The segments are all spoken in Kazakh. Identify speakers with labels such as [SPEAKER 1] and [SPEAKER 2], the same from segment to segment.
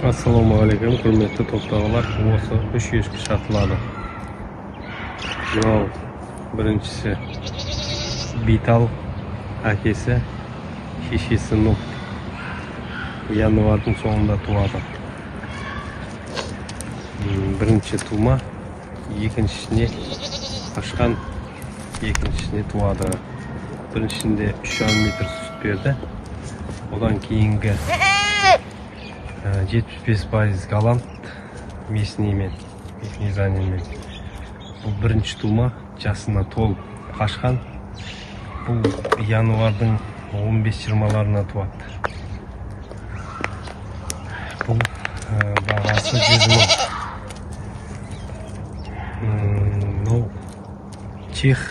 [SPEAKER 1] Assalamualaikum, hürmetli toprağlar. Осы 3 ешкі шатылады. Мынау біріншісі Битал, әкесі, шешесі Нұр. Январдың соңында туады. Бірінші тума, екіншісіне ашқан, екіншісіне туады. Біріншісінде 3,5 метр сүт берді. Одан кейінгі 75% голланд местныймен, занымен. Бұл бірінші тума жасына толып қашқан. Бұл январдың 15-20-ларына туады. Бұл бағасы 100 мың. Мынау чех,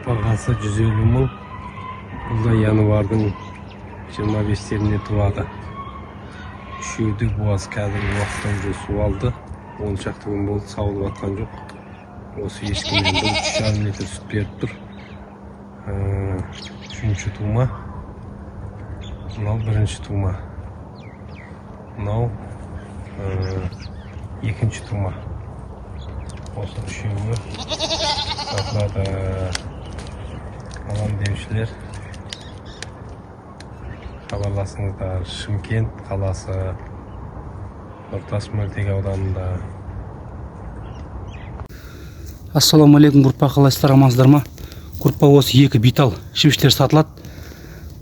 [SPEAKER 1] бағасы 150 мың. Бұл да январдың 25-леріне туады. Үшеуді буаз кәдімгі уақыттан жүр су алды. 10 шақты күн болды, сауылып атқан жоқ. Осы ешкімден бұл 3,5 метр сүт беріп тұр. Үшінші тума. Мынау бірінші тума. Мынау екінші тума. Осы үшеуі сатылады. Алам деушілер, хабарласыңыздар. Шымкент қаласы, Нұртас мөлтек ауданында.
[SPEAKER 2] Ассалаумағалейкум, группа, қалайсыздар, амансыздар ма? Группа осы 2 битал шібіштер сатылады.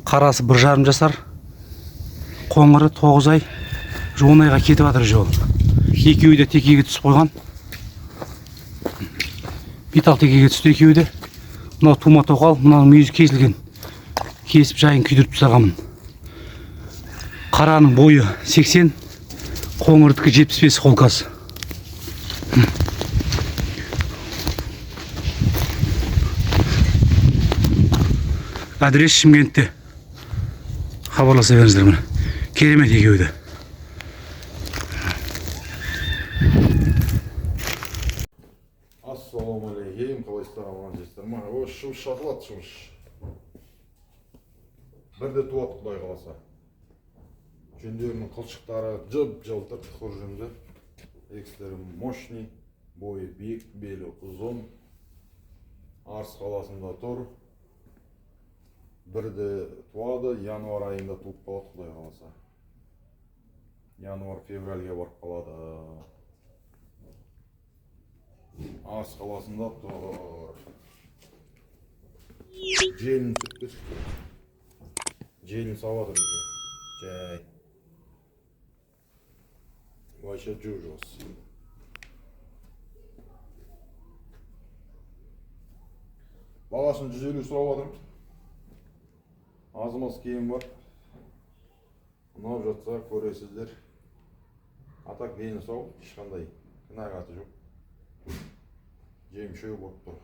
[SPEAKER 2] Қарасы 1,5 жасар, қоңыры 9 ай, 10 айға кетіп жатыр жол. Екеуі де текеге түсіп қойған. Битал текеге түсті екеуі де. Мынау тума тоқал, мынаның мүйізі кесілген. Кесіп жайын күйдіріп тастағанмын. Қараның бойы 80, қоңырдікі 75 қолқасы. Адрес Шымкентте. Хабарласа беріңіздер міне. Керемет екеуі де.
[SPEAKER 3] Ассалаумағалейкум, қалайсыздар, амансыздар ма? Осы шыбыш шатылады, шыбыш. Бірде туады, құдай қаласа. Жүндерінің қылшықтары жып-жылтыр, тұқыр жүнді. Екістері мощный, бойы биік, белі ұзын. Арыс қаласында тұр. Бірде туады, январ айында туып қалады, құдай қаласа. Январ-февральге барып қалады. Арыс қаласында тұр. Желін сүтті шықты. Желін сауады бізде. Жай. Вайша жүр осы. Бағасын 150 сұрап адым. Азымыз кейін бар. Ұнап жатса көресіздер. Атақ дейін сау, ешқандай кінағаты жоқ. Жем шөй болып тұр.